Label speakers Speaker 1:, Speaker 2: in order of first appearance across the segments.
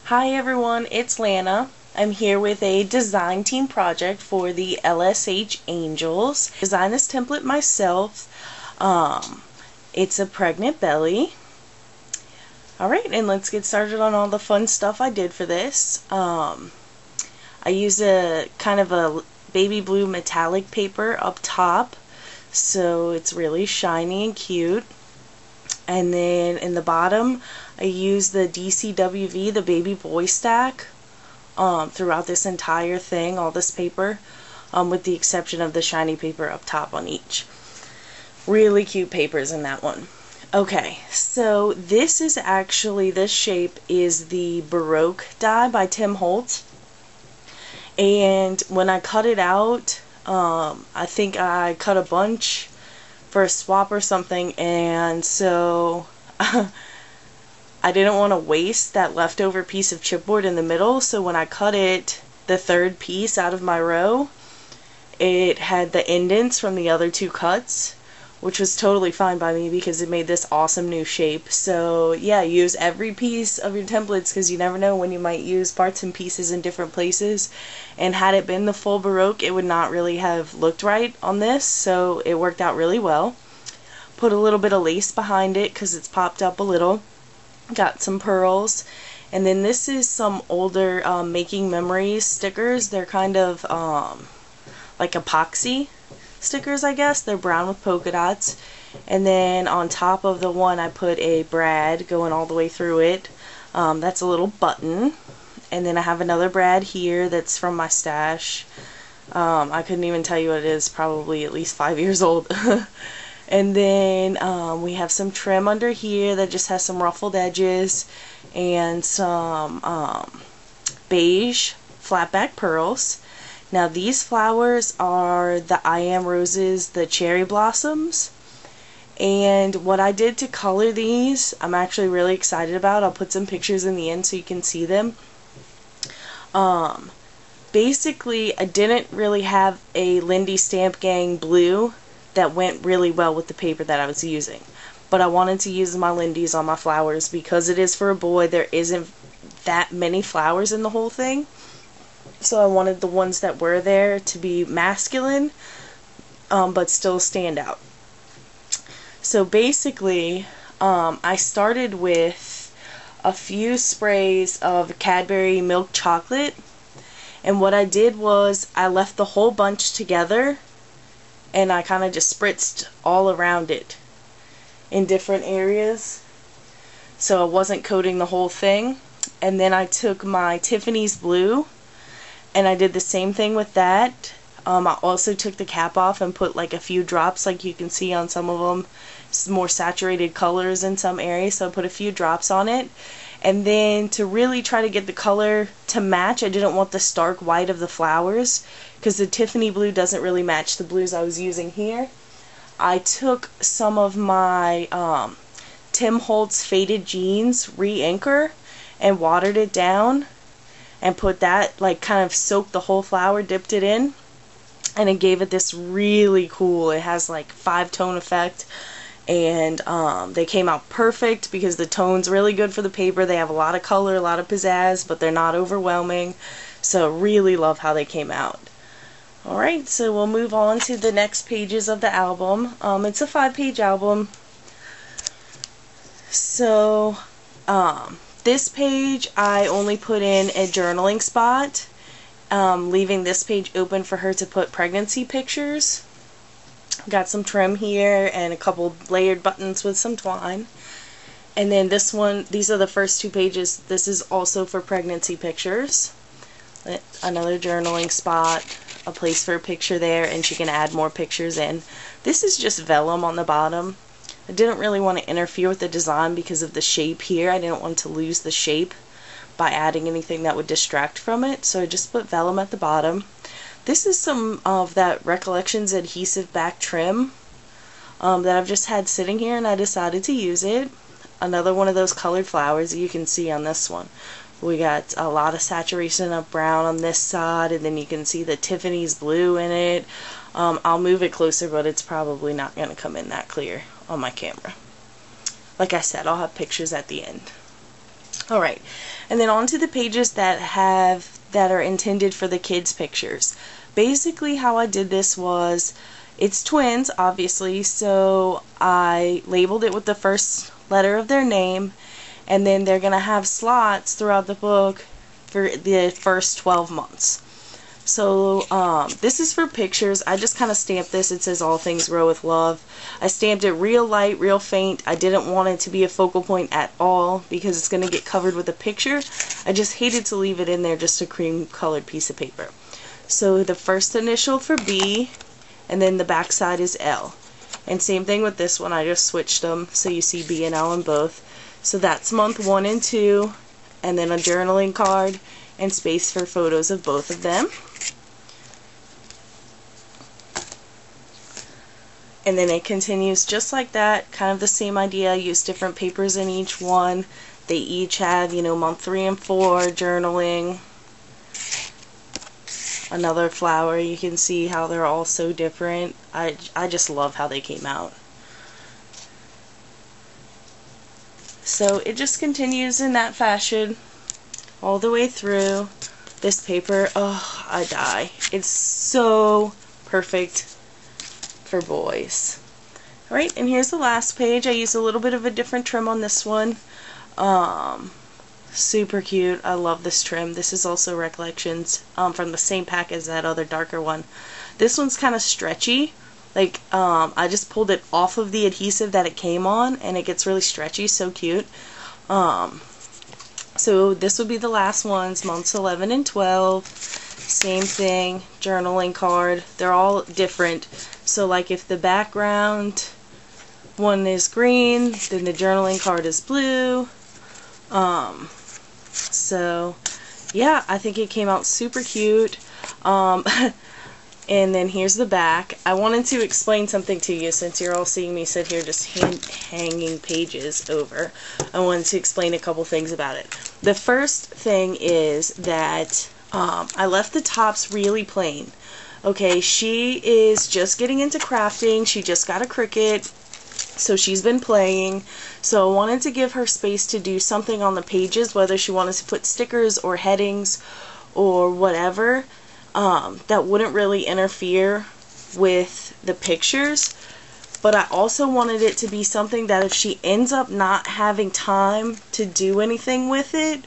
Speaker 1: Hi everyone, it's Lana. I'm here with a design team project for the LSH Angels. I designed this template myself. It's a pregnant belly. Alright, and let's get started on all the fun stuff I did for this. I used a kind of a baby blue metallic paper up top, so it's really shiny and cute. And then in the bottom, I used the DCWV, the baby boy stack, throughout this entire thing, all this paper, with the exception of the shiny paper up top on each. Really cute papers in that one. Okay, so this shape is the Baroque die by Tim Holtz. And when I cut it out, I think I cut a bunch for a swap or something, and so I didn't want to waste that leftover piece of chipboard in the middle, so when I cut it, the third piece out of my row, it had the indents from the other two cuts, which was totally fine by me because it made this awesome new shape. So yeah, use every piece of your templates because you never know when you might use parts and pieces in different places. And had it been the full Baroque, it would not really have looked right on this, so it worked out really well. Put a little bit of lace behind it because it's popped up a little. Got some pearls. And then this is some older Making Memories stickers. They're kind of like epoxy stickers, I guess. They're brown with polka dots. And then on top of the one I put a brad going all the way through it. That's a little button. And then I have another brad here that's from my stash. I couldn't even tell you what it is, probably at least 5 years old. And then we have some trim under here that just has some ruffled edges and some beige flatback pearls. Now these flowers are the I Am Roses, the cherry blossoms. And what I did to color these, I'm actually really excited about. I'll put some pictures in the end so you can see them. Basically, I didn't really have a Lindy Stamp Gang blue that went really well with the paper that I was using. But I wanted to use my Lindy's on my flowers because it is for a boy. There isn't that many flowers in the whole thing. So I wanted the ones that were there to be masculine, but still stand out. So basically, I started with a few sprays of Cadbury milk chocolate, and what I did was I left the whole bunch together and I kind of just spritzed all around it in different areas, so I wasn't coating the whole thing. And then I took my Tiffany's blue and I did the same thing with that. I also took the cap off and put like a few drops, like you can see on some of them, more saturated colors in some areas, so I put a few drops on it. And then to really try to get the color to match, I didn't want the stark white of the flowers because the Tiffany blue doesn't really match the blues I was using here. I took some of my Tim Holtz Faded Jeans re-inker and watered it down and put that, like, kind of soaked the whole flower, dipped it in, and it gave it this really cool, it has like 5-tone effect. And they came out perfect because the tone's really good for the paper. They have a lot of color, a lot of pizzazz, but they're not overwhelming. So really love how they came out. Alright, so we'll move on to the next pages of the album. It's a 5-page album. So this page I only put in a journaling spot, leaving this page open for her to put pregnancy pictures. Got some trim here and a couple layered buttons with some twine. And then this one, these are the first 2 pages. This is also for pregnancy pictures. Another journaling spot, a place for a picture there, and she can add more pictures in. This is just vellum on the bottom. I didn't really want to interfere with the design because of the shape here. I didn't want to lose the shape by adding anything that would distract from it, so I just put vellum at the bottom. This is some of that Recollections adhesive back trim that I've just had sitting here, and I decided to use it. Another one of those colored flowers that you can see on this one. We got a lot of saturation of brown on this side, and then you can see the Tiffany's blue in it. I'll move it closer, but it's probably not going to come in that clear on my camera. Like I said, I'll have pictures at the end. Alright, and then on to the pages that are intended for the kids' pictures. Basically how I did this was, it's twins obviously, so I labeled it with the first letter of their name, and then they're going to have slots throughout the book for the first 12 months. So this is for pictures. I just kind of stamped this. It says all things grow with love. I stamped it real light, real faint. I didn't want it to be a focal point at all because it's going to get covered with a picture. I just hated to leave it in there, just a cream colored piece of paper. So the first initial for B, and then the back side is L. And same thing with this one, I just switched them so you see B and L on both. So that's month 1 and 2, and then a journaling card and space for photos of both of them. And then it continues just like that, kind of the same idea. I use different papers in each one. They each have, you know, month 3 and 4, journaling. Another flower, you can see how they're all so different. I just love how they came out. So it just continues in that fashion all the way through. This paper, oh, I die. It's so perfect for boys. Alright, and here's the last page. I used a little bit of a different trim on this one. Super cute. I love this trim. This is also Recollections from the same pack as that other darker one. This one's kind of stretchy. Like, I just pulled it off of the adhesive that it came on, and it gets really stretchy. So cute. So this would be the last ones, months 11 and 12. Same thing, journaling card. They're all different. So like if the background one is green, then the journaling card is blue. So yeah, I think it came out super cute. And then here's the back. I wanted to explain something to you since you're all seeing me sit here just hanging pages over. I wanted to explain a couple things about it. The first thing is that I left the tops really plain. Okay, she is just getting into crafting. She just got a Cricut, so she's been playing. So I wanted to give her space to do something on the pages, whether she wanted to put stickers or headings or whatever, that wouldn't really interfere with the pictures. But I also wanted it to be something that if she ends up not having time to do anything with it,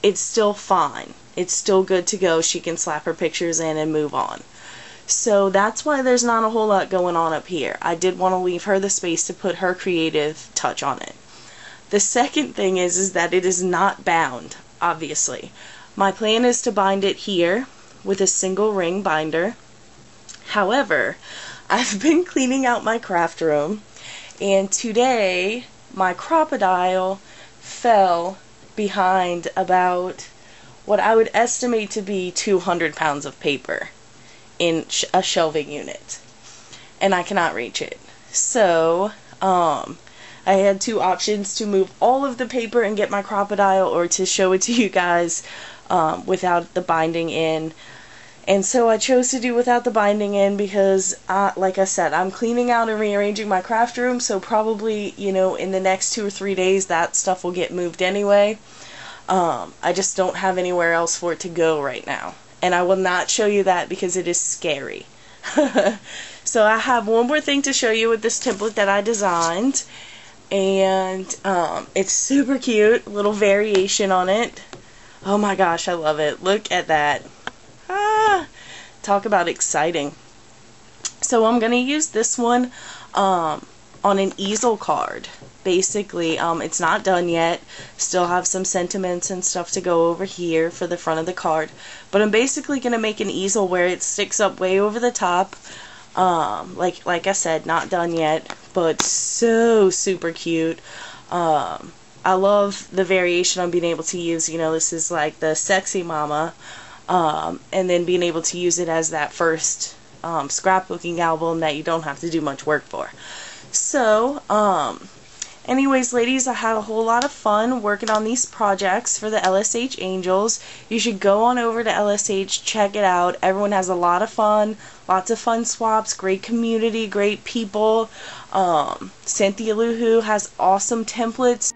Speaker 1: it's still fine. It's still good to go. She can slap her pictures in and move on. So that's why there's not a whole lot going on up here. I did want to leave her the space to put her creative touch on it. The second thing is that it is not bound, obviously. My plan is to bind it here with a single ring binder. However, I've been cleaning out my craft room, and today my crocodile fell behind about what I would estimate to be 200 pounds of paper in a shelving unit, and I cannot reach it. So I had two options: to move all of the paper and get my crocodile, or to show it to you guys without the binding in. And so I chose to do without the binding in because, like I said, I'm cleaning out and rearranging my craft room, so probably, you know, in the next 2 or 3 days that stuff will get moved anyway. I just don't have anywhere else for it to go right now. And I will not show you that because it is scary. So I have one more thing to show you with this template that I designed. And it's super cute. A little variation on it. Oh my gosh, I love it. Look at that. Talk about exciting. So I'm going to use this one on an easel card. Basically, it's not done yet. Still have some sentiments and stuff to go over here for the front of the card. But I'm basically going to make an easel where it sticks up way over the top. Like I said, not done yet, but so super cute. I love the variation on being able to use, you know, this is like the sexy mama. And then being able to use it as that first scrapbooking album that you don't have to do much work for. So, anyways, ladies, I had a whole lot of fun working on these projects for the LSH Angels. You should go on over to LSH, check it out. Everyone has a lot of fun, lots of fun swaps, great community, great people. Cynthia Luhu has awesome templates.